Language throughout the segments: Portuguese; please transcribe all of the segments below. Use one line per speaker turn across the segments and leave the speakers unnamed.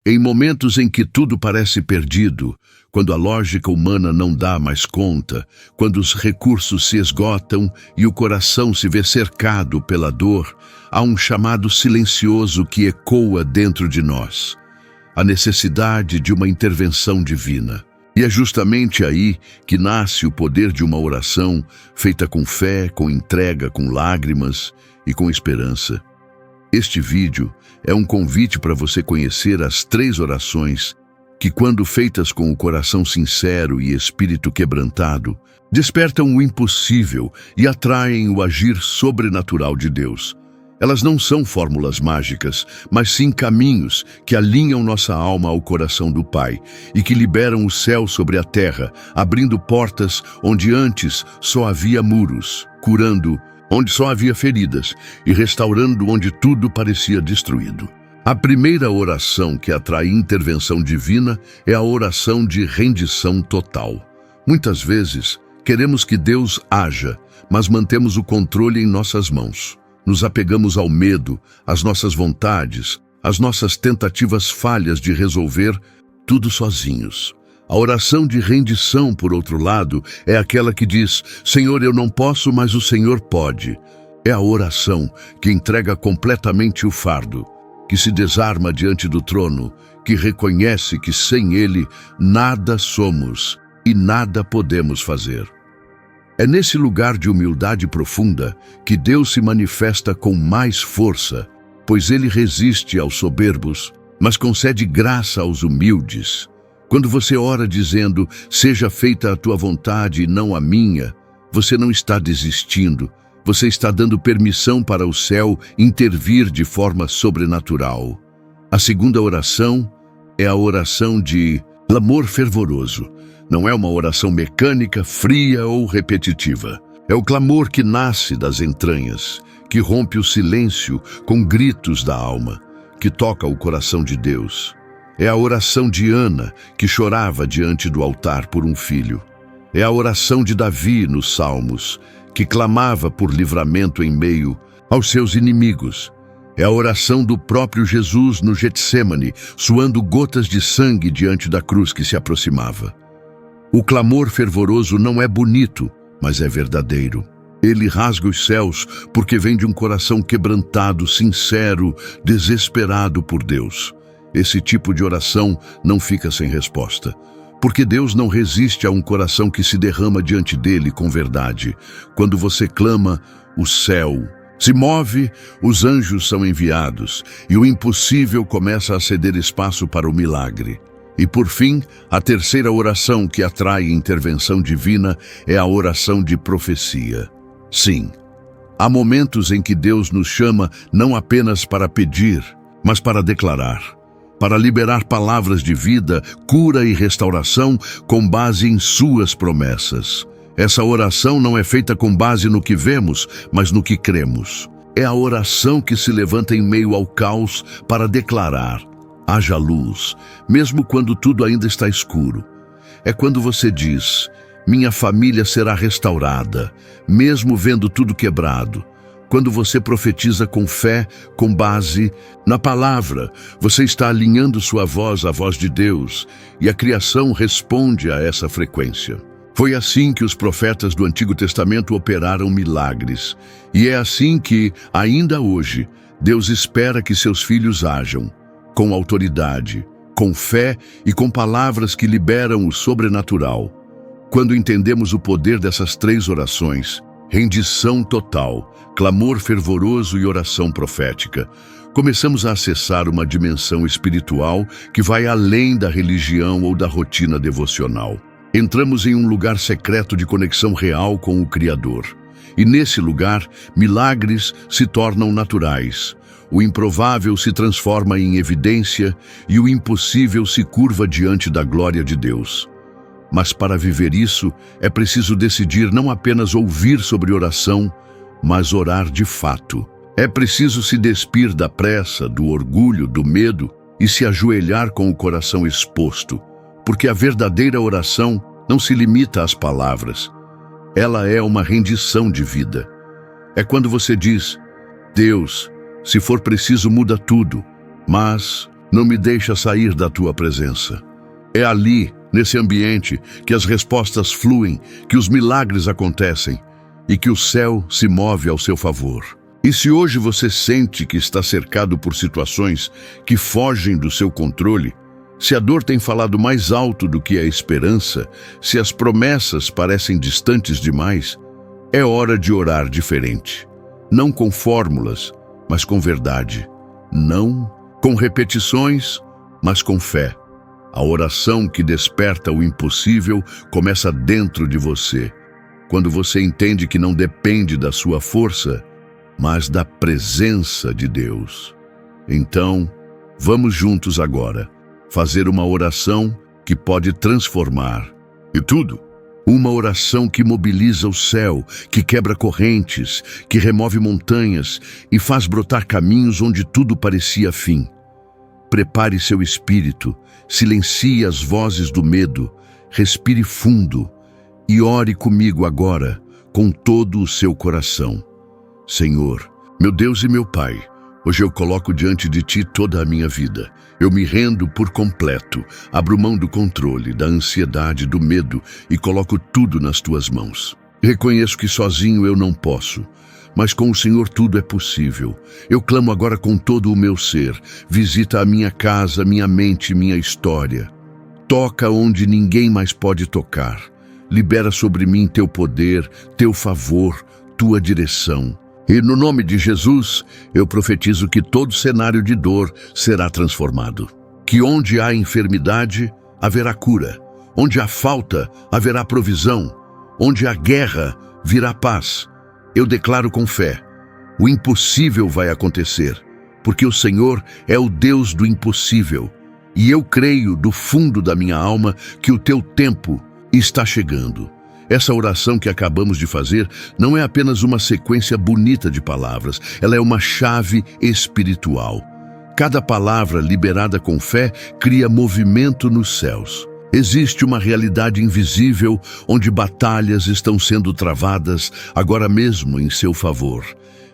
Em momentos em que tudo parece perdido, quando a lógica humana não dá mais conta, quando os recursos se esgotam e o coração se vê cercado pela dor, há um chamado silencioso que ecoa dentro de nós: a necessidade de uma intervenção divina. E é justamente aí que nasce o poder de uma oração feita com fé, com entrega, com lágrimas e com esperança. Este vídeo é um convite para você conhecer as 3 orações que, quando feitas com o coração sincero e espírito quebrantado, despertam o impossível e atraem o agir sobrenatural de Deus. Elas não são fórmulas mágicas, mas sim caminhos que alinham nossa alma ao coração do Pai e que liberam o céu sobre a terra, abrindo portas onde antes só havia muros, curando onde só havia feridas e restaurando onde tudo parecia destruído. A primeira oração que atrai intervenção divina é a oração de rendição total. Muitas vezes, queremos que Deus haja, mas mantemos o controle em nossas mãos. Nos apegamos ao medo, às nossas vontades, às nossas tentativas falhas de resolver tudo sozinhos. A oração de rendição, por outro lado, é aquela que diz: Senhor, eu não posso, mas o Senhor pode. É a oração que entrega completamente o fardo, que se desarma diante do trono, que reconhece que sem Ele nada somos e nada podemos fazer. É nesse lugar de humildade profunda que Deus se manifesta com mais força, pois Ele resiste aos soberbos, mas concede graça aos humildes. Quando você ora dizendo: seja feita a tua vontade e não a minha, você não está desistindo, você está dando permissão para o céu intervir de forma sobrenatural. A segunda oração é a oração de clamor fervoroso. Não é uma oração mecânica, fria ou repetitiva. É o clamor que nasce das entranhas, que rompe o silêncio com gritos da alma, que toca o coração de Deus. É a oração de Ana, que chorava diante do altar por um filho. É a oração de Davi nos Salmos, que clamava por livramento em meio aos seus inimigos. É a oração do próprio Jesus no Getsêmani, suando gotas de sangue diante da cruz que se aproximava. O clamor fervoroso não é bonito, mas é verdadeiro. Ele rasga os céus porque vem de um coração quebrantado, sincero, desesperado por Deus. Esse tipo de oração não fica sem resposta, porque Deus não resiste a um coração que se derrama diante dele com verdade. Quando você clama, o céu se move, os anjos são enviados e o impossível começa a ceder espaço para o milagre. E por fim, a terceira oração que atrai intervenção divina é a oração de profecia. Sim, há momentos em que Deus nos chama não apenas para pedir, mas para declarar, para liberar palavras de vida, cura e restauração com base em suas promessas. Essa oração não é feita com base no que vemos, mas no que cremos. É a oração que se levanta em meio ao caos para declarar: haja luz, mesmo quando tudo ainda está escuro. É quando você diz: minha família será restaurada, mesmo vendo tudo quebrado. Quando você profetiza com fé, com base na palavra, você está alinhando sua voz à voz de Deus, e a criação responde a essa frequência. Foi assim que os profetas do Antigo Testamento operaram milagres, e é assim que, ainda hoje, Deus espera que seus filhos ajam, com autoridade, com fé e com palavras que liberam o sobrenatural. Quando entendemos o poder dessas 3 orações, rendição total, clamor fervoroso e oração profética, começamos a acessar uma dimensão espiritual que vai além da religião ou da rotina devocional. Entramos em um lugar secreto de conexão real com o Criador. E nesse lugar, milagres se tornam naturais. O improvável se transforma em evidência e o impossível se curva diante da glória de Deus. Mas para viver isso, é preciso decidir não apenas ouvir sobre oração, mas orar de fato. É preciso se despir da pressa, do orgulho, do medo e se ajoelhar com o coração exposto, porque a verdadeira oração não se limita às palavras. Ela é uma rendição de vida. É quando você diz: Deus, se for preciso, muda tudo, mas não me deixa sair da tua presença. É ali, nesse ambiente, que as respostas fluem, que os milagres acontecem e que o céu se move ao seu favor. E se hoje você sente que está cercado por situações que fogem do seu controle, se a dor tem falado mais alto do que a esperança, se as promessas parecem distantes demais, é hora de orar diferente. Não com fórmulas, mas com verdade. Não com repetições, mas com fé. A oração que desperta o impossível começa dentro de você, quando você entende que não depende da sua força, mas da presença de Deus. Então, vamos juntos agora fazer uma oração que pode transformar e tudo. Uma oração que mobiliza o céu, que quebra correntes, que remove montanhas e faz brotar caminhos onde tudo parecia fim. Prepare seu espírito, silencie as vozes do medo, respire fundo e ore comigo agora, com todo o seu coração. Senhor, meu Deus e meu Pai, hoje eu coloco diante de Ti toda a minha vida. Eu me rendo por completo, abro mão do controle, da ansiedade, do medo e coloco tudo nas Tuas mãos. Reconheço que sozinho eu não posso, mas com o Senhor tudo é possível. Eu clamo agora com todo o meu ser. Visita a minha casa, minha mente, minha história. Toca onde ninguém mais pode tocar. Libera sobre mim Teu poder, Teu favor, Tua direção. E no nome de Jesus, eu profetizo que todo cenário de dor será transformado. Que onde há enfermidade, haverá cura. Onde há falta, haverá provisão. Onde há guerra, virá paz. Eu declaro com fé, o impossível vai acontecer, porque o Senhor é o Deus do impossível. E eu creio do fundo da minha alma que o Teu tempo está chegando. Essa oração que acabamos de fazer não é apenas uma sequência bonita de palavras, ela é uma chave espiritual. Cada palavra liberada com fé cria movimento nos céus. Existe uma realidade invisível onde batalhas estão sendo travadas agora mesmo em seu favor.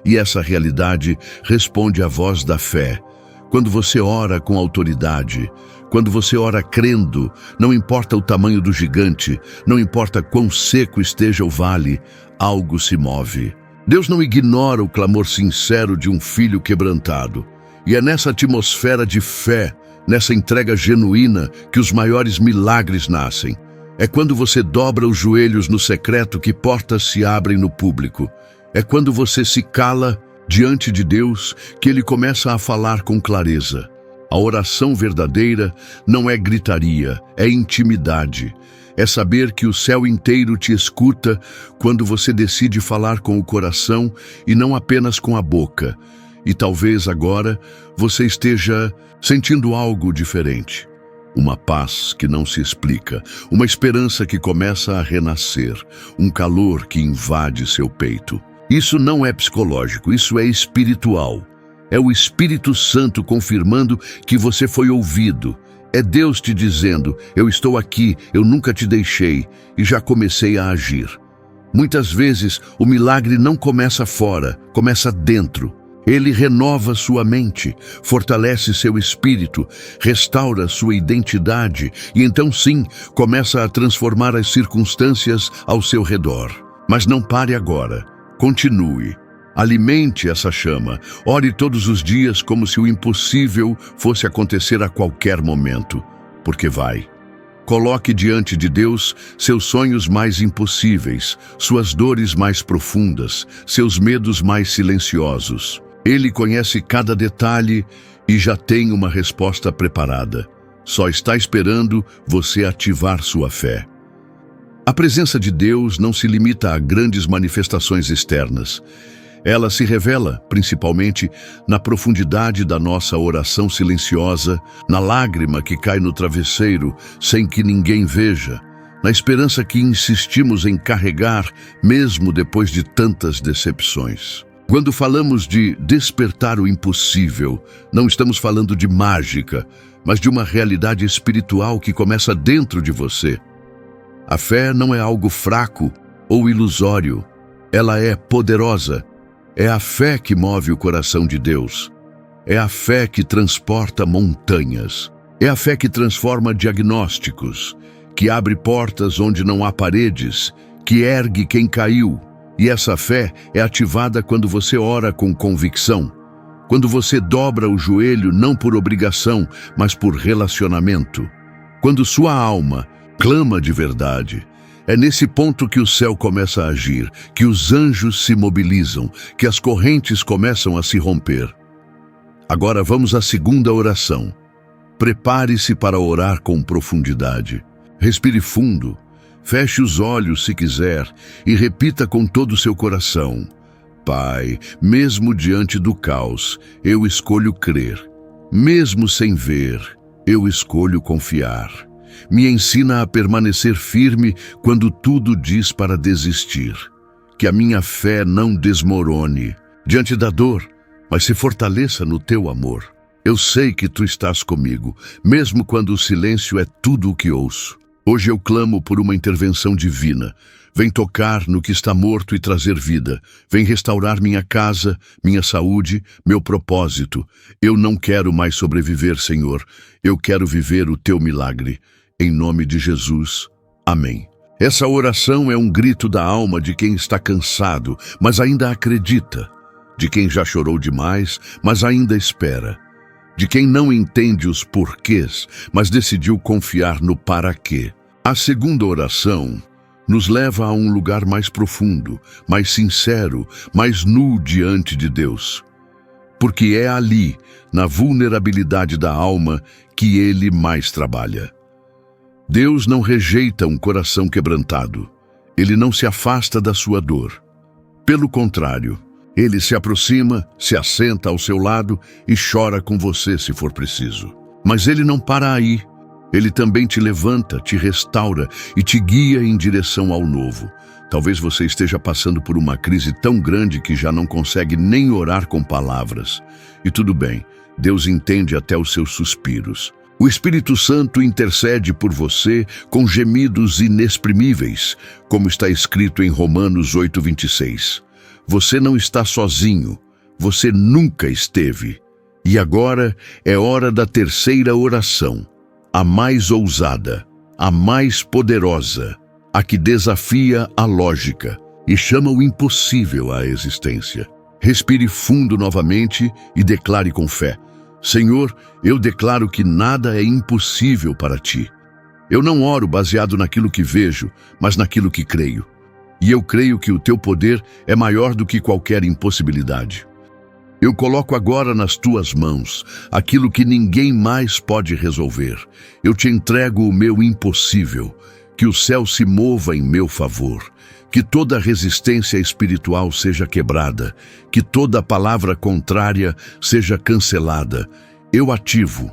E essa realidade responde à voz da fé. Quando você ora com autoridade, quando você ora crendo, não importa o tamanho do gigante, não importa quão seco esteja o vale, algo se move. Deus não ignora o clamor sincero de um filho quebrantado. E é nessa atmosfera de fé, nessa entrega genuína, que os maiores milagres nascem. É quando você dobra os joelhos no secreto que portas se abrem no público. É quando você se cala diante de Deus que Ele começa a falar com clareza. A oração verdadeira não é gritaria, é intimidade. É saber que o céu inteiro te escuta quando você decide falar com o coração e não apenas com a boca. E talvez agora você esteja sentindo algo diferente. Uma paz que não se explica, uma esperança que começa a renascer, um calor que invade seu peito. Isso não é psicológico, isso é espiritual. É o Espírito Santo confirmando que você foi ouvido. É Deus te dizendo, eu estou aqui, eu nunca te deixei e já comecei a agir. Muitas vezes o milagre não começa fora, começa dentro. Ele renova sua mente, fortalece seu espírito, restaura sua identidade e então sim, começa a transformar as circunstâncias ao seu redor. Mas não pare agora, continue. Alimente essa chama, ore todos os dias como se o impossível fosse acontecer a qualquer momento, porque vai. Coloque diante de Deus seus sonhos mais impossíveis, suas dores mais profundas, seus medos mais silenciosos. Ele conhece cada detalhe e já tem uma resposta preparada. Só está esperando você ativar sua fé. A presença de Deus não se limita a grandes manifestações externas. Ela se revela, principalmente, na profundidade da nossa oração silenciosa, na lágrima que cai no travesseiro sem que ninguém veja, na esperança que insistimos em carregar, mesmo depois de tantas decepções. Quando falamos de despertar o impossível, não estamos falando de mágica, mas de uma realidade espiritual que começa dentro de você. A fé não é algo fraco ou ilusório, ela é poderosa. É a fé que move o coração de Deus. é a fé que transporta montanhas. É a fé que transforma diagnósticos, que abre portas onde não há paredes, que ergue quem caiu. E essa fé é ativada quando você ora com convicção, quando você dobra o joelho não por obrigação, mas por relacionamento, quando sua alma clama de verdade. É nesse ponto que o céu começa a agir, que os anjos se mobilizam, que as correntes começam a se romper. Agora vamos à segunda oração. Prepare-se para orar com profundidade. Respire fundo, feche os olhos se quiser e repita com todo o seu coração: Pai, mesmo diante do caos, eu escolho crer. Mesmo sem ver, eu escolho confiar. Me ensina a permanecer firme quando tudo diz para desistir. Que a minha fé não desmorone diante da dor, mas se fortaleça no teu amor. Eu sei que tu estás comigo, mesmo quando o silêncio é tudo o que ouço. Hoje eu clamo por uma intervenção divina. Vem tocar no que está morto e trazer vida. Vem restaurar minha casa, minha saúde, meu propósito. Eu não quero mais sobreviver, Senhor. Eu quero viver o teu milagre. Em nome de Jesus. Amém. Essa oração é um grito da alma de quem está cansado, mas ainda acredita. De quem já chorou demais, mas ainda espera. De quem não entende os porquês, mas decidiu confiar no para quê. A segunda oração nos leva a um lugar mais profundo, mais sincero, mais nu diante de Deus. Porque é ali, na vulnerabilidade da alma, que Ele mais trabalha. Deus não rejeita um coração quebrantado. Ele não se afasta da sua dor. Pelo contrário, Ele se aproxima, se assenta ao seu lado e chora com você se for preciso. Mas Ele não para aí. Ele também te levanta, te restaura e te guia em direção ao novo. Talvez você esteja passando por uma crise tão grande que já não consegue nem orar com palavras. E tudo bem, Deus entende até os seus suspiros. O Espírito Santo intercede por você com gemidos inexprimíveis, como está escrito em Romanos 8:26. Você não está sozinho, você nunca esteve. E agora é hora da terceira oração, a mais ousada, a mais poderosa, a que desafia a lógica e chama o impossível à existência. Respire fundo novamente e declare com fé: Senhor, eu declaro que nada é impossível para ti. Eu não oro baseado naquilo que vejo, mas naquilo que creio. E eu creio que o teu poder é maior do que qualquer impossibilidade. Eu coloco agora nas tuas mãos aquilo que ninguém mais pode resolver. Eu te entrego o meu impossível, que o céu se mova em meu favor, que toda resistência espiritual seja quebrada, que toda palavra contrária seja cancelada. Eu ativo,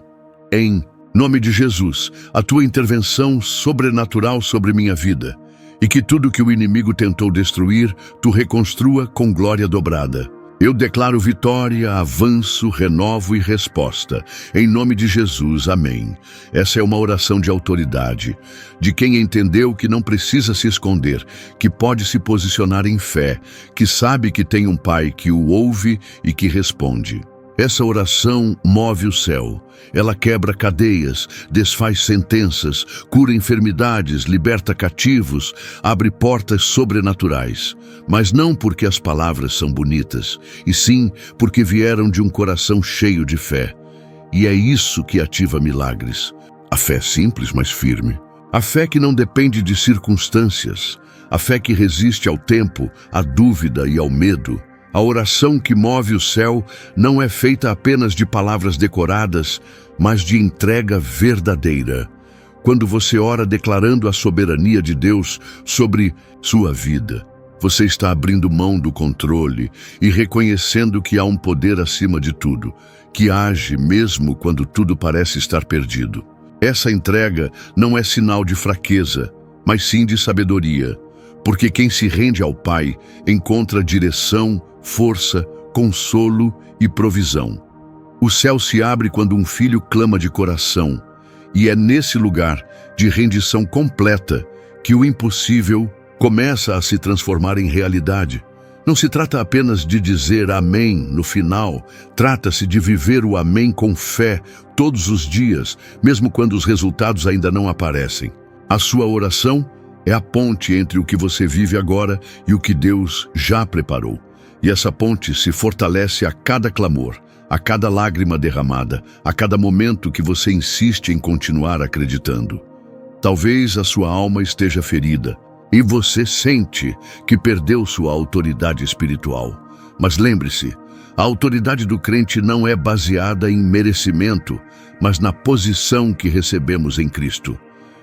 em nome de Jesus, a tua intervenção sobrenatural sobre minha vida, e que tudo que o inimigo tentou destruir, tu reconstrua com glória dobrada. Eu declaro vitória, avanço, renovo e resposta. Em nome de Jesus, amém. Essa é uma oração de autoridade, de quem entendeu que não precisa se esconder, que pode se posicionar em fé, que sabe que tem um Pai que o ouve e que responde. Essa oração move o céu. Ela quebra cadeias, desfaz sentenças, cura enfermidades, liberta cativos, abre portas sobrenaturais. Mas não porque as palavras são bonitas, e sim porque vieram de um coração cheio de fé. E é isso que ativa milagres. A fé simples, mas firme. A fé que não depende de circunstâncias. A fé que resiste ao tempo, à dúvida e ao medo. A oração que move o céu não é feita apenas de palavras decoradas, mas de entrega verdadeira. Quando você ora declarando a soberania de Deus sobre sua vida, você está abrindo mão do controle e reconhecendo que há um poder acima de tudo, que age mesmo quando tudo parece estar perdido. Essa entrega não é sinal de fraqueza, mas sim de sabedoria, porque quem se rende ao Pai encontra direção, força, consolo e provisão. O céu se abre quando um filho clama de coração, e é nesse lugar de rendição completa que o impossível começa a se transformar em realidade. Não se trata apenas de dizer amém no final, trata-se de viver o amém com fé todos os dias, mesmo quando os resultados ainda não aparecem. A sua oração é a ponte entre o que você vive agora e o que Deus já preparou. E essa ponte se fortalece a cada clamor, a cada lágrima derramada, a cada momento que você insiste em continuar acreditando. Talvez a sua alma esteja ferida e você sente que perdeu sua autoridade espiritual. Mas lembre-se, a autoridade do crente não é baseada em merecimento, mas na posição que recebemos em Cristo.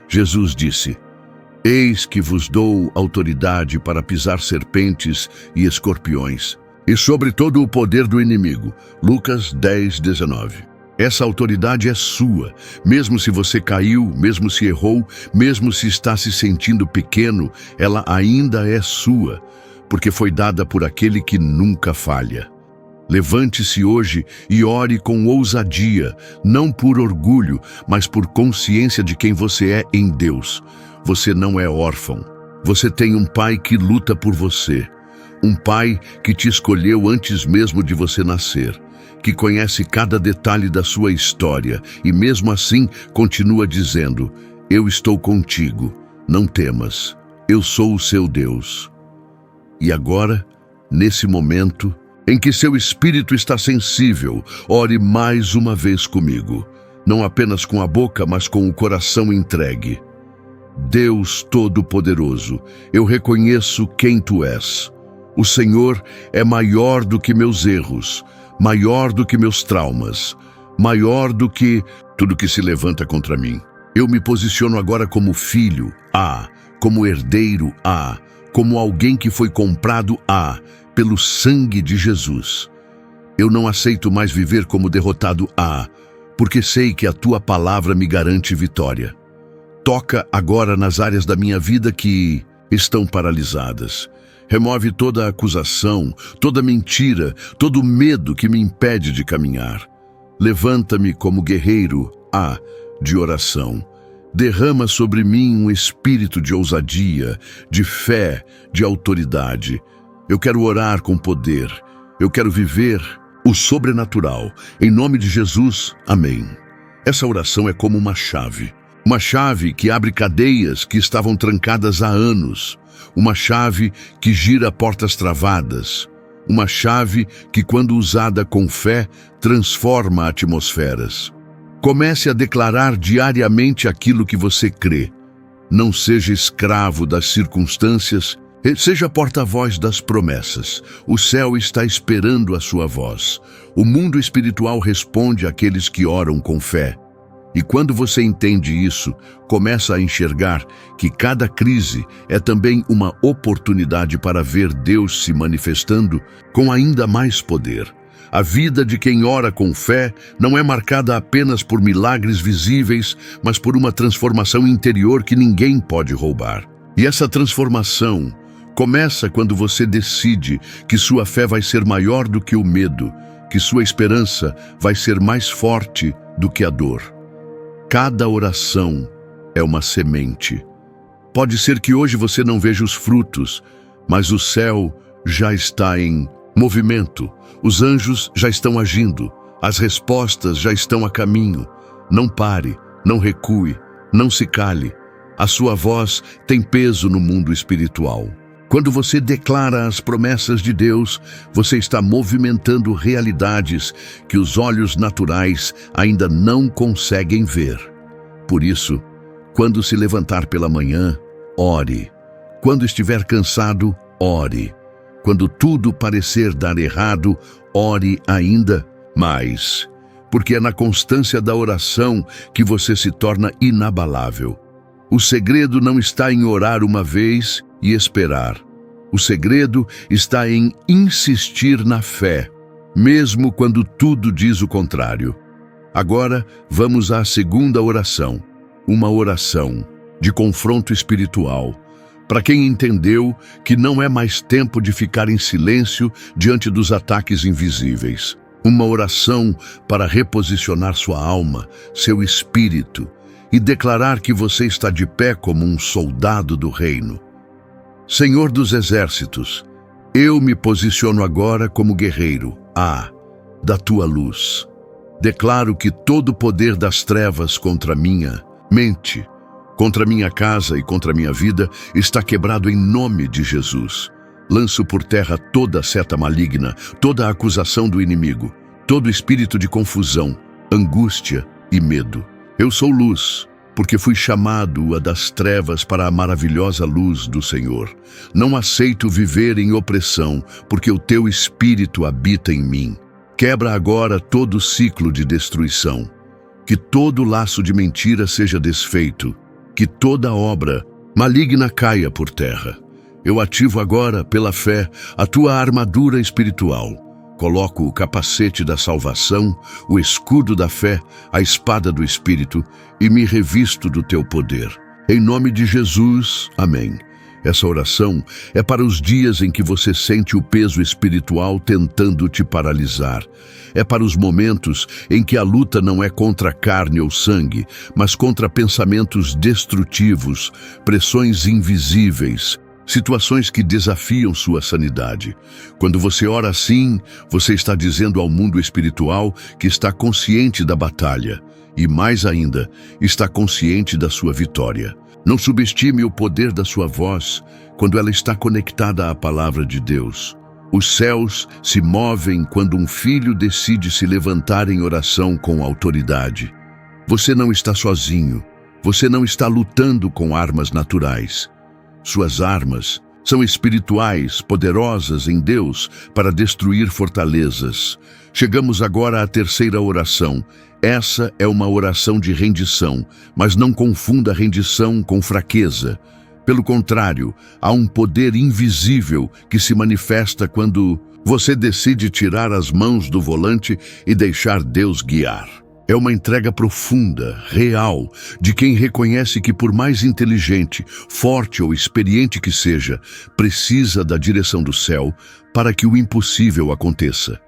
Jesus disse: Eis que vos dou autoridade para pisar serpentes e escorpiões, e sobre todo o poder do inimigo. Lucas 10:19. Essa autoridade é sua, mesmo se você caiu, mesmo se errou, mesmo se está se sentindo pequeno, ela ainda é sua, porque foi dada por aquele que nunca falha. Levante-se hoje e ore com ousadia, não por orgulho, mas por consciência de quem você é em Deus. Você não é órfão. Você tem um pai que luta por você. Um pai que te escolheu antes mesmo de você nascer, que conhece cada detalhe da sua história e mesmo assim continua dizendo: eu estou contigo, não temas, eu sou o seu Deus. E agora, nesse momento em que seu espírito está sensível, ore mais uma vez comigo, não apenas com a boca, mas com o coração entregue. Deus Todo-Poderoso, eu reconheço quem Tu és. O Senhor é maior do que meus erros, maior do que meus traumas, maior do que tudo que se levanta contra mim. Eu me posiciono agora como filho, como herdeiro, como alguém que foi comprado, pelo sangue de Jesus. Eu não aceito mais viver como derrotado, porque sei que a Tua palavra me garante vitória. Toca agora nas áreas da minha vida que estão paralisadas. Remove toda a acusação, toda mentira, todo medo que me impede de caminhar. Levanta-me como guerreiro, de oração. Derrama sobre mim um espírito de ousadia, de fé, de autoridade. Eu quero orar com poder. Eu quero viver o sobrenatural. Em nome de Jesus, amém. Essa oração é como uma chave. Uma chave que abre cadeias que estavam trancadas há anos. Uma chave que gira portas travadas. Uma chave que, quando usada com fé, transforma atmosferas. Comece a declarar diariamente aquilo que você crê. Não seja escravo das circunstâncias, seja porta-voz das promessas. O céu está esperando a sua voz. O mundo espiritual responde àqueles que oram com fé. E quando você entende isso, começa a enxergar que cada crise é também uma oportunidade para ver Deus se manifestando com ainda mais poder. A vida de quem ora com fé não é marcada apenas por milagres visíveis, mas por uma transformação interior que ninguém pode roubar. E essa transformação começa quando você decide que sua fé vai ser maior do que o medo, que sua esperança vai ser mais forte do que a dor. Cada oração é uma semente. Pode ser que hoje você não veja os frutos, mas o céu já está em movimento. Os anjos já estão agindo. As respostas já estão a caminho. Não pare, não recue, não se cale. A sua voz tem peso no mundo espiritual. Quando você declara as promessas de Deus, você está movimentando realidades que os olhos naturais ainda não conseguem ver. Por isso, quando se levantar pela manhã, ore. Quando estiver cansado, ore. Quando tudo parecer dar errado, ore ainda mais. Porque é na constância da oração que você se torna inabalável. O segredo não está em orar uma vez e esperar. O segredo está em insistir na fé, mesmo quando tudo diz o contrário. Agora, vamos à segunda oração. Uma oração de confronto espiritual. Para quem entendeu que não é mais tempo de ficar em silêncio diante dos ataques invisíveis. Uma oração para reposicionar sua alma, seu espírito, e declarar que você está de pé como um soldado do reino. Senhor dos exércitos, Eu me posiciono agora como guerreiro, da tua luz. Declaro que todo o poder das trevas contra minha mente, contra minha casa e contra minha vida está quebrado em nome de Jesus. Lanço por terra toda seta maligna, toda a acusação do inimigo, todo espírito de confusão, angústia e medo. Eu sou luz, porque fui chamado das trevas para a maravilhosa luz do Senhor. Não aceito viver em opressão, porque o teu espírito habita em mim. Quebra agora todo o ciclo de destruição. Que todo laço de mentira seja desfeito. Que toda obra maligna caia por terra. Eu ativo agora, pela fé, a tua armadura espiritual. Coloco o capacete da salvação, o escudo da fé, a espada do Espírito e me revisto do teu poder. Em nome de Jesus, amém. Essa oração é para os dias em que você sente o peso espiritual tentando te paralisar. É para os momentos em que a luta não é contra carne ou sangue, mas contra pensamentos destrutivos, pressões invisíveis, situações que desafiam sua sanidade. Quando você ora assim, você está dizendo ao mundo espiritual que está consciente da batalha e, mais ainda, está consciente da sua vitória. Não subestime o poder da sua voz quando ela está conectada à palavra de Deus. Os céus se movem quando um filho decide se levantar em oração com autoridade. Você não está sozinho. Você não está lutando com armas naturais. Suas armas são espirituais, poderosas em Deus para destruir fortalezas. Chegamos agora à terceira oração. Essa é uma oração de rendição, mas não confunda rendição com fraqueza. Pelo contrário, há um poder invisível que se manifesta quando você decide tirar as mãos do volante e deixar Deus guiar. É uma entrega profunda, real, de quem reconhece que, por mais inteligente, forte ou experiente que seja, precisa da direção do céu para que o impossível aconteça.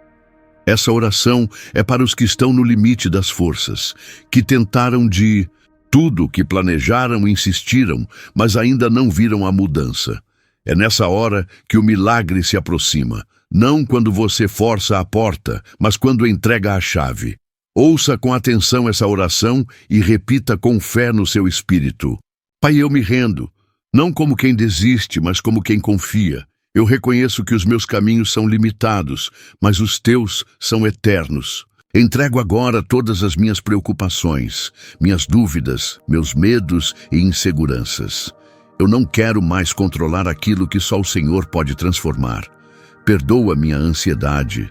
Essa oração é para os que estão no limite das forças, que tentaram de tudo, que planejaram e insistiram, mas ainda não viram a mudança. É nessa hora que o milagre se aproxima, não quando você força a porta, mas quando entrega a chave. Ouça com atenção essa oração e repita com fé no seu espírito. Pai, eu me rendo, não como quem desiste, mas como quem confia. Eu reconheço que os meus caminhos são limitados, mas os teus são eternos. Entrego agora todas as minhas preocupações, minhas dúvidas, meus medos e inseguranças. Eu não quero mais controlar aquilo que só o Senhor pode transformar. Perdoa minha ansiedade,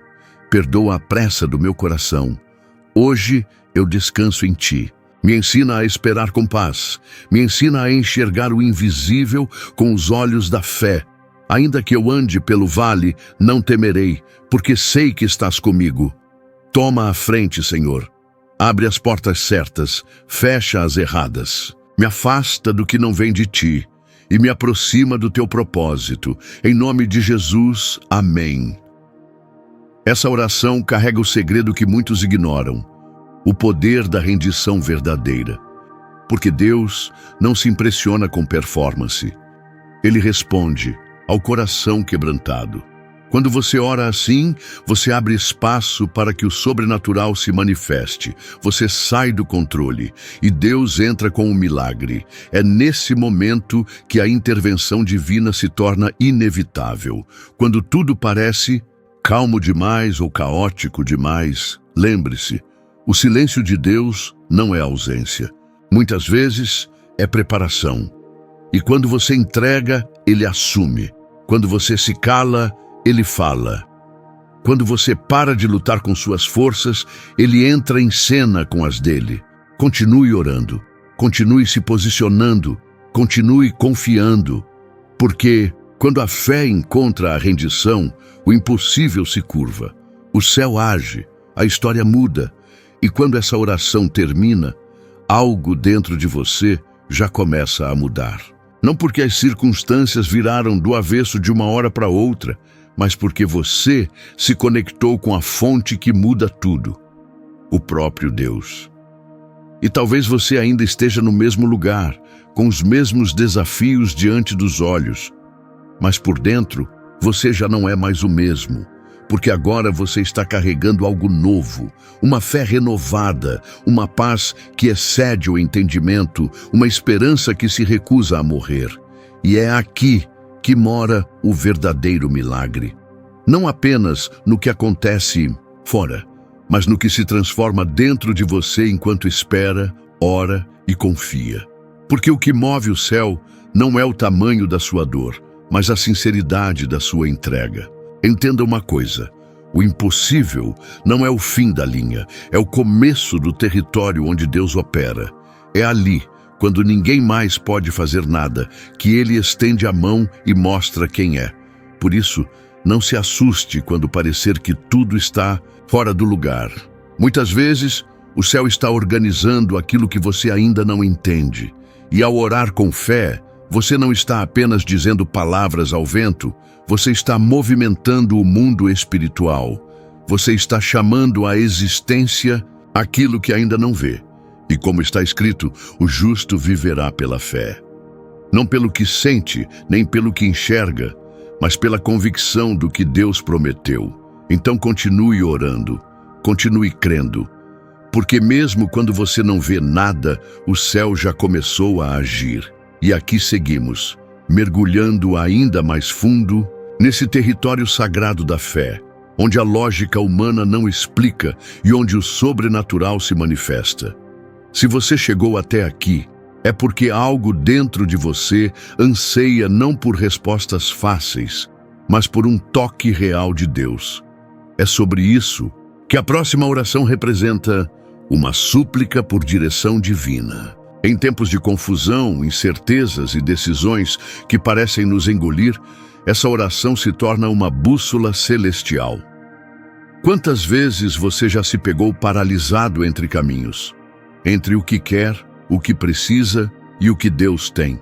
perdoa a pressa do meu coração. Hoje eu descanso em Ti. Me ensina a esperar com paz. Me ensina a enxergar o invisível com os olhos da fé. Ainda que eu ande pelo vale, não temerei, porque sei que estás comigo. Toma a frente, Senhor. Abre as portas certas, fecha as erradas. Me afasta do que não vem de Ti e me aproxima do Teu propósito. Em nome de Jesus, amém. Essa oração carrega o segredo que muitos ignoram, o poder da rendição verdadeira. Porque Deus não se impressiona com performance. Ele responde ao coração quebrantado. Quando você ora assim, você abre espaço para que o sobrenatural se manifeste. Você sai do controle e Deus entra com o milagre. É nesse momento que a intervenção divina se torna inevitável. Quando tudo parece calmo demais ou caótico demais, lembre-se, o silêncio de Deus não é ausência. Muitas vezes é preparação. E quando você entrega, Ele assume. Quando você se cala, Ele fala. Quando você para de lutar com suas forças, Ele entra em cena com as dele. Continue orando, continue se posicionando, continue confiando, porque quando a fé encontra a rendição, o impossível se curva, o céu age, a história muda, e quando essa oração termina, algo dentro de você já começa a mudar. Não porque as circunstâncias viraram do avesso de uma hora para outra, mas porque você se conectou com a fonte que muda tudo, o próprio Deus. E talvez você ainda esteja no mesmo lugar, com os mesmos desafios diante dos olhos, mas por dentro você já não é mais o mesmo, porque agora você está carregando algo novo, uma fé renovada, uma paz que excede o entendimento, uma esperança que se recusa a morrer. E é aqui que mora o verdadeiro milagre. Não apenas no que acontece fora, mas no que se transforma dentro de você enquanto espera, ora e confia. Porque o que move o céu não é o tamanho da sua dor, mas a sinceridade da sua entrega. Entenda uma coisa: o impossível não é o fim da linha, é o começo do território onde Deus opera. É ali, quando ninguém mais pode fazer nada, que Ele estende a mão e mostra quem é. Por isso, não se assuste quando parecer que tudo está fora do lugar. Muitas vezes, o céu está organizando aquilo que você ainda não entende. E ao orar com fé, você não está apenas dizendo palavras ao vento, você está movimentando o mundo espiritual. Você está chamando à existência aquilo que ainda não vê. E como está escrito, o justo viverá pela fé. Não pelo que sente, nem pelo que enxerga, mas pela convicção do que Deus prometeu. Então continue orando, continue crendo, porque mesmo quando você não vê nada, o céu já começou a agir. E aqui seguimos, mergulhando ainda mais fundo nesse território sagrado da fé, onde a lógica humana não explica e onde o sobrenatural se manifesta. Se você chegou até aqui, é porque algo dentro de você anseia não por respostas fáceis, mas por um toque real de Deus. É sobre isso que a próxima oração representa uma súplica por direção divina. Em tempos de confusão, incertezas e decisões que parecem nos engolir, essa oração se torna uma bússola celestial. Quantas vezes você já se pegou paralisado entre caminhos? Entre o que quer, o que precisa e o que Deus tem.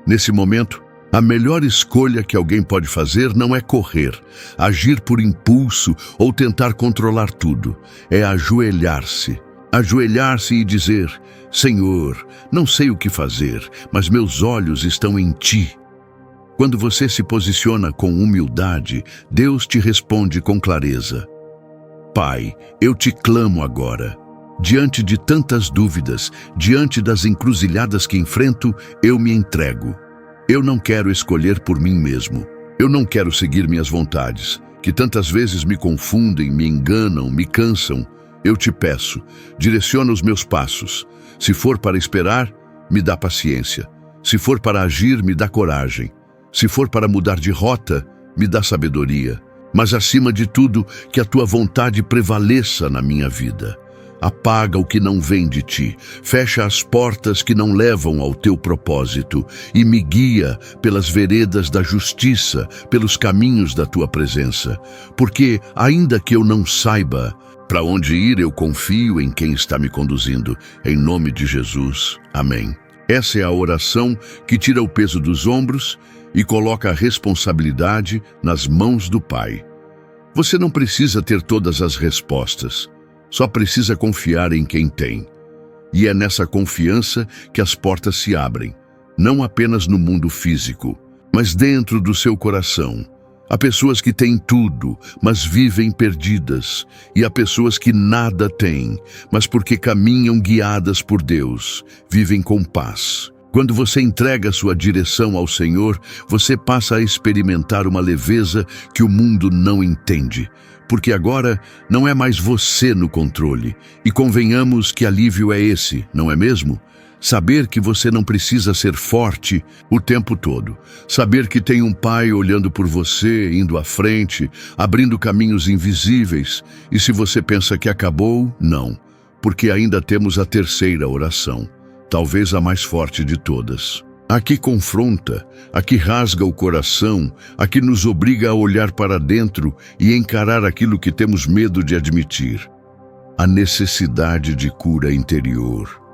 Nesse momento, a melhor escolha que alguém pode fazer não é correr, agir por impulso ou tentar controlar tudo. É ajoelhar-se. Ajoelhar-se e dizer: Senhor, não sei o que fazer, mas meus olhos estão em Ti. Quando você se posiciona com humildade, Deus te responde com clareza. Pai, eu te clamo agora. Diante de tantas dúvidas, diante das encruzilhadas que enfrento, eu me entrego. Eu não quero escolher por mim mesmo. Eu não quero seguir minhas vontades, que tantas vezes me confundem, me enganam, me cansam. Eu te peço, direciona os meus passos. Se for para esperar, me dá paciência. Se for para agir, me dá coragem. Se for para mudar de rota, me dá sabedoria. Mas acima de tudo, que a tua vontade prevaleça na minha vida. Apaga o que não vem de ti, fecha as portas que não levam ao teu propósito e me guia pelas veredas da justiça, pelos caminhos da tua presença. Porque, ainda que eu não saiba para onde ir, eu confio em quem está me conduzindo. Em nome de Jesus. Amém. Essa é a oração que tira o peso dos ombros e coloca a responsabilidade nas mãos do Pai. Você não precisa ter todas as respostas. Só precisa confiar em quem tem. E é nessa confiança que as portas se abrem, não apenas no mundo físico, mas dentro do seu coração. Há pessoas que têm tudo, mas vivem perdidas. E há pessoas que nada têm, mas porque caminham guiadas por Deus, vivem com paz. Quando você entrega sua direção ao Senhor, você passa a experimentar uma leveza que o mundo não entende. Porque agora não é mais você no controle. E convenhamos que alívio é esse, não é mesmo? Saber que você não precisa ser forte o tempo todo. Saber que tem um Pai olhando por você, indo à frente, abrindo caminhos invisíveis. E se você pensa que acabou, não. Porque ainda temos a terceira oração, talvez a mais forte de todas. A que confronta, a que rasga o coração, a que nos obriga a olhar para dentro e encarar aquilo que temos medo de admitir. A necessidade de cura interior.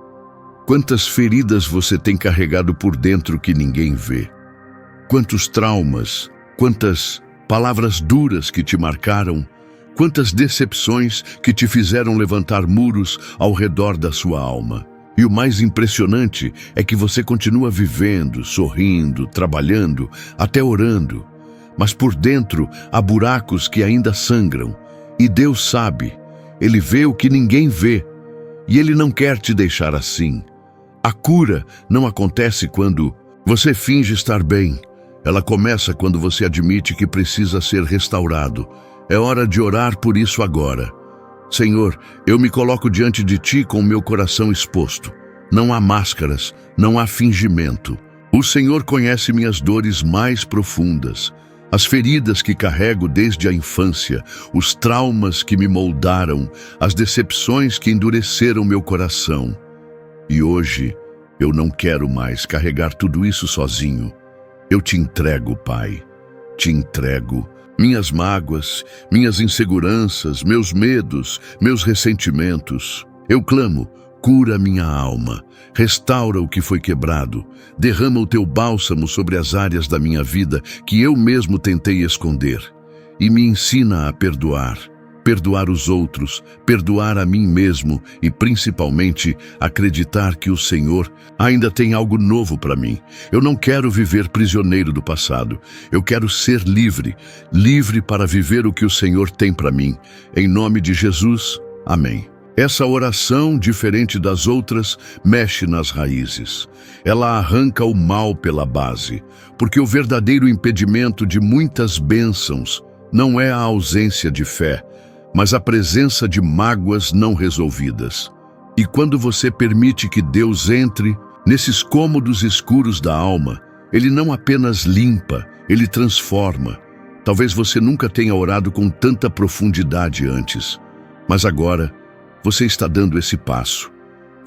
Quantas feridas você tem carregado por dentro que ninguém vê? Quantos traumas, quantas palavras duras que te marcaram, quantas decepções que te fizeram levantar muros ao redor da sua alma. E o mais impressionante é que você continua vivendo, sorrindo, trabalhando, até orando. mas por dentro há buracos que ainda sangram. E Deus sabe, Ele vê o que ninguém vê, e Ele não quer te deixar assim. A cura não acontece quando você finge estar bem. Ela começa quando você admite que precisa ser restaurado. É hora de orar por isso agora. Senhor, eu me coloco diante de Ti com o meu coração exposto. Não há máscaras, não há fingimento. O Senhor conhece minhas dores mais profundas, as feridas que carrego desde a infância, os traumas que me moldaram, as decepções que endureceram meu coração. E hoje, eu não quero mais carregar tudo isso sozinho. Eu te entrego, Pai. Te entrego minhas mágoas, minhas inseguranças, meus medos, meus ressentimentos. Eu clamo, cura minha alma, restaura o que foi quebrado, derrama o teu bálsamo sobre as áreas da minha vida que eu mesmo tentei esconder. E me ensina a perdoar os outros, perdoar a mim mesmo e, principalmente, acreditar que o Senhor ainda tem algo novo para mim. Eu não quero viver prisioneiro do passado. Eu quero ser livre, livre para viver o que o Senhor tem para mim. Em nome de Jesus, amém. Essa oração, diferente das outras, mexe nas raízes. Ela arranca o mal pela base, porque o verdadeiro impedimento de muitas bênçãos não é a ausência de fé, mas a presença de mágoas não resolvidas. E quando você permite que Deus entre nesses cômodos escuros da alma, Ele não apenas limpa, Ele transforma. Talvez você nunca tenha orado com tanta profundidade antes, mas agora você está dando esse passo.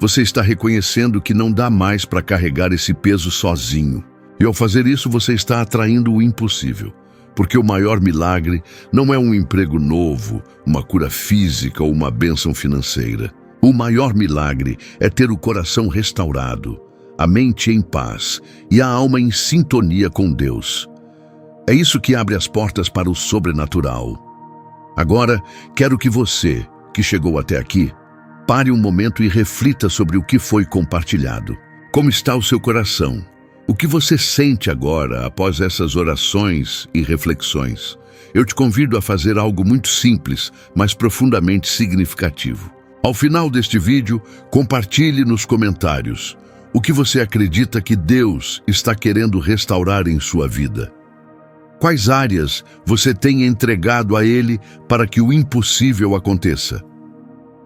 Você está reconhecendo que não dá mais para carregar esse peso sozinho. E ao fazer isso, você está atraindo o impossível. Porque o maior milagre não é um emprego novo, uma cura física ou uma bênção financeira. O maior milagre é ter o coração restaurado, a mente em paz e a alma em sintonia com Deus. É isso que abre as portas para o sobrenatural. Agora, quero que você, que chegou até aqui, pare um momento e reflita sobre o que foi compartilhado. Como está o seu coração? O que você sente agora após essas orações e reflexões? Eu te convido a fazer algo muito simples, mas profundamente significativo. Ao final deste vídeo, compartilhe nos comentários o que você acredita que Deus está querendo restaurar em sua vida. Quais áreas você tem entregado a Ele para que o impossível aconteça?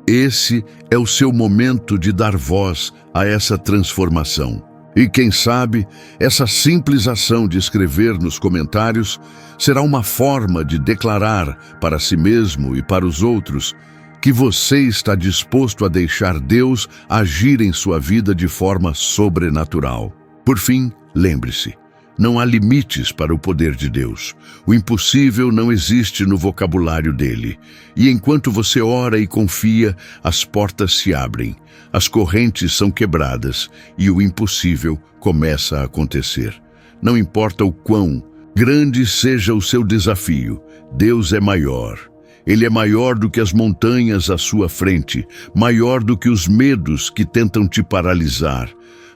Esse é o seu momento de dar voz a essa transformação. E quem sabe, essa simples ação de escrever nos comentários será uma forma de declarar para si mesmo e para os outros que você está disposto a deixar Deus agir em sua vida de forma sobrenatural. Por fim, lembre-se, não há limites para o poder de Deus. O impossível não existe no vocabulário dele. E enquanto você ora e confia, as portas se abrem, as correntes são quebradas e o impossível começa a acontecer. Não importa o quão grande seja o seu desafio, Deus é maior. Ele é maior do que as montanhas à sua frente, maior do que os medos que tentam te paralisar,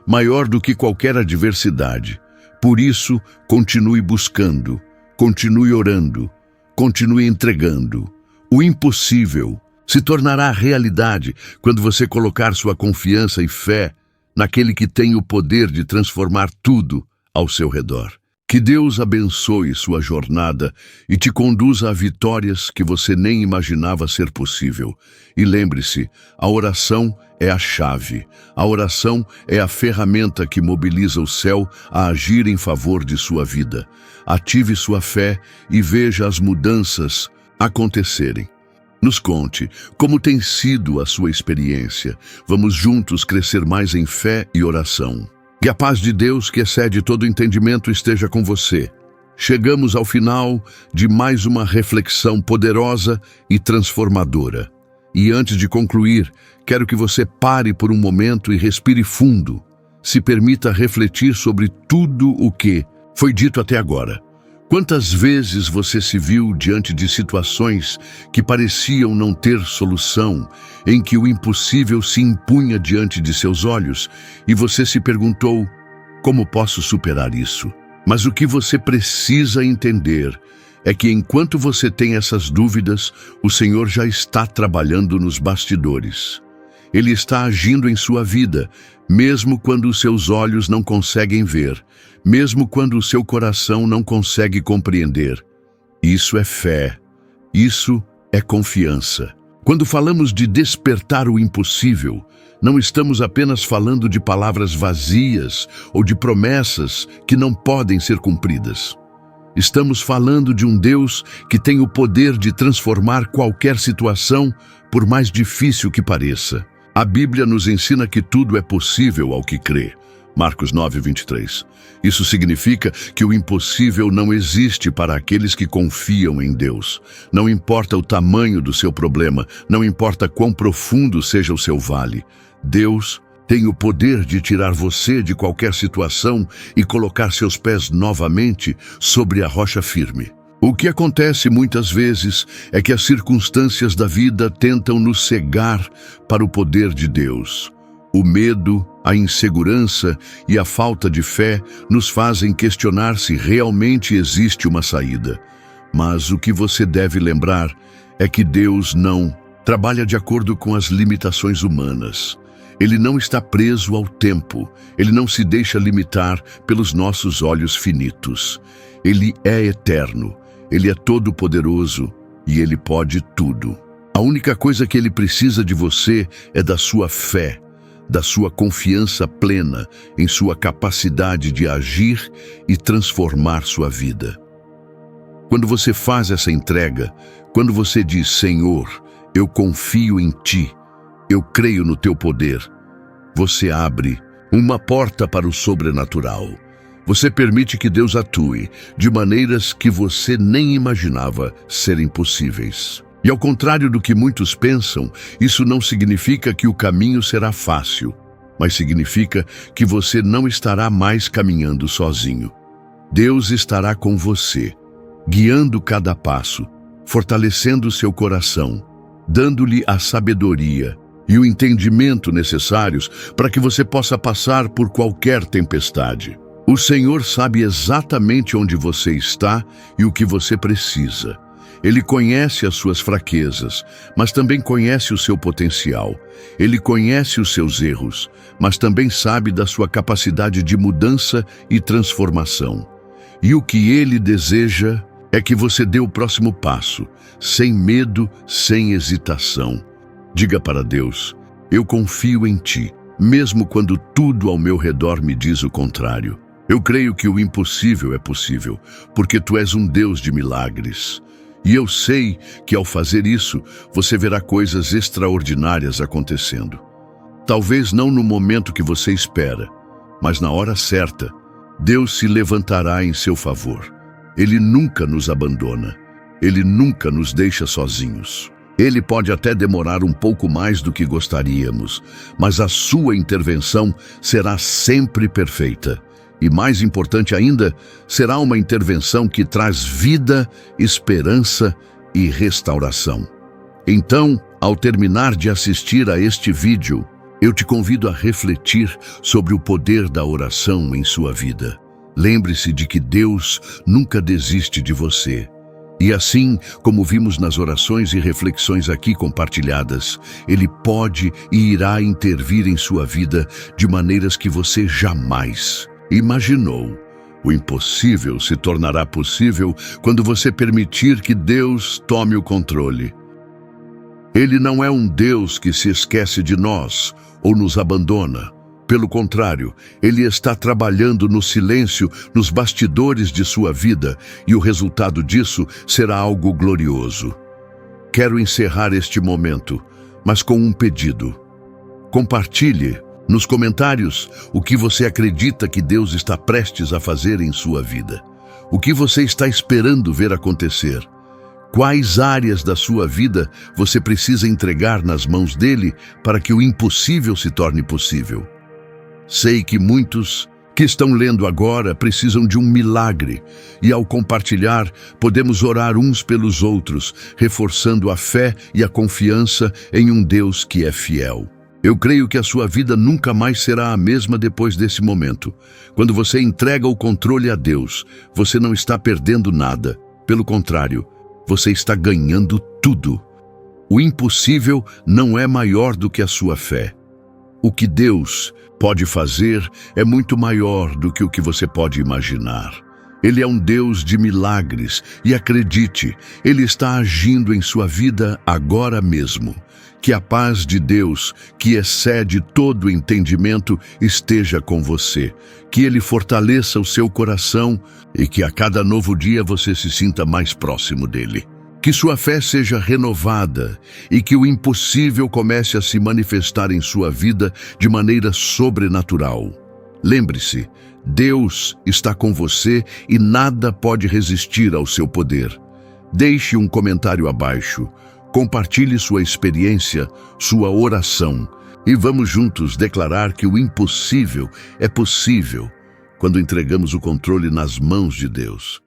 maior do que qualquer adversidade. Por isso, continue buscando, continue orando, continue entregando. O impossível se tornará realidade quando você colocar sua confiança e fé naquele que tem o poder de transformar tudo ao seu redor. Que Deus abençoe sua jornada e te conduza a vitórias que você nem imaginava ser possível. E lembre-se, a oração é a chave. A oração é a ferramenta que mobiliza o céu a agir em favor de sua vida. Ative sua fé e veja as mudanças acontecerem. Nos conte como tem sido a sua experiência. Vamos juntos crescer mais em fé e oração. Que a paz de Deus, que excede todo entendimento, esteja com você. Chegamos ao final de mais uma reflexão poderosa e transformadora. E antes de concluir, quero que você pare por um momento e respire fundo. Se permita refletir sobre tudo o que foi dito até agora. Quantas vezes você se viu diante de situações que pareciam não ter solução, em que o impossível se impunha diante de seus olhos, e você se perguntou, como posso superar isso? Mas o que você precisa entender é que enquanto você tem essas dúvidas, o Senhor já está trabalhando nos bastidores. Ele está agindo em sua vida, mesmo quando os seus olhos não conseguem ver, mesmo quando o seu coração não consegue compreender. Isso é fé. Isso é confiança. Quando falamos de despertar o impossível, não estamos apenas falando de palavras vazias ou de promessas que não podem ser cumpridas. Estamos falando de um Deus que tem o poder de transformar qualquer situação, por mais difícil que pareça. A Bíblia nos ensina que tudo é possível ao que crê. Marcos 9:23. Isso significa que o impossível não existe para aqueles que confiam em Deus. Não importa o tamanho do seu problema, não importa quão profundo seja o seu vale. Deus tem o poder de tirar você de qualquer situação e colocar seus pés novamente sobre a rocha firme. O que acontece muitas vezes é que as circunstâncias da vida tentam nos cegar para o poder de Deus. O medo, a insegurança e a falta de fé nos fazem questionar se realmente existe uma saída. Mas o que você deve lembrar é que Deus não trabalha de acordo com as limitações humanas. Ele não está preso ao tempo. Ele não se deixa limitar pelos nossos olhos finitos. Ele é eterno. Ele é todo-poderoso e Ele pode tudo. A única coisa que Ele precisa de você é da sua fé, da sua confiança plena em sua capacidade de agir e transformar sua vida. Quando você faz essa entrega, quando você diz, Senhor, eu confio em Ti, eu creio no Teu poder, você abre uma porta para o sobrenatural. Você permite que Deus atue de maneiras que você nem imaginava serem possíveis. E ao contrário do que muitos pensam, isso não significa que o caminho será fácil, mas significa que você não estará mais caminhando sozinho. Deus estará com você, guiando cada passo, fortalecendo seu coração, dando-lhe a sabedoria e o entendimento necessários para que você possa passar por qualquer tempestade. O Senhor sabe exatamente onde você está e o que você precisa. Ele conhece as suas fraquezas, mas também conhece o seu potencial. Ele conhece os seus erros, mas também sabe da sua capacidade de mudança e transformação. E o que Ele deseja é que você dê o próximo passo, sem medo, sem hesitação. Diga para Deus, eu confio em Ti, mesmo quando tudo ao meu redor me diz o contrário. Eu creio que o impossível é possível, porque Tu és um Deus de milagres. E eu sei que ao fazer isso, você verá coisas extraordinárias acontecendo. Talvez não no momento que você espera, mas na hora certa, Deus se levantará em seu favor. Ele nunca nos abandona. Ele nunca nos deixa sozinhos. Ele pode até demorar um pouco mais do que gostaríamos, mas a sua intervenção será sempre perfeita. E mais importante ainda, será uma intervenção que traz vida, esperança e restauração. Então, ao terminar de assistir a este vídeo, eu te convido a refletir sobre o poder da oração em sua vida. Lembre-se de que Deus nunca desiste de você. E assim, como vimos nas orações e reflexões aqui compartilhadas, Ele pode e irá intervir em sua vida de maneiras que você jamais imaginou. O impossível se tornará possível quando você permitir que Deus tome o controle. Ele não é um Deus que se esquece de nós ou nos abandona. Pelo contrário, Ele está trabalhando no silêncio, nos bastidores de sua vida, e o resultado disso será algo glorioso. Quero encerrar este momento, mas com um pedido. Compartilhe nos comentários o que você acredita que Deus está prestes a fazer em sua vida. O que você está esperando ver acontecer? Quais áreas da sua vida você precisa entregar nas mãos dele para que o impossível se torne possível? Sei que muitos que estão lendo agora precisam de um milagre, e ao compartilhar, podemos orar uns pelos outros, reforçando a fé e a confiança em um Deus que é fiel. Eu creio que a sua vida nunca mais será a mesma depois desse momento. Quando você entrega o controle a Deus, você não está perdendo nada. Pelo contrário, você está ganhando tudo. O impossível não é maior do que a sua fé. O que Deus pode fazer é muito maior do que o que você pode imaginar. Ele é um Deus de milagres e acredite, Ele está agindo em sua vida agora mesmo. Que a paz de Deus, que excede todo entendimento, esteja com você. Que Ele fortaleça o seu coração e que a cada novo dia você se sinta mais próximo dEle. Que sua fé seja renovada e que o impossível comece a se manifestar em sua vida de maneira sobrenatural. Lembre-se, Deus está com você e nada pode resistir ao seu poder. Deixe um comentário abaixo, compartilhe sua experiência, sua oração e vamos juntos declarar que o impossível é possível quando entregamos o controle nas mãos de Deus.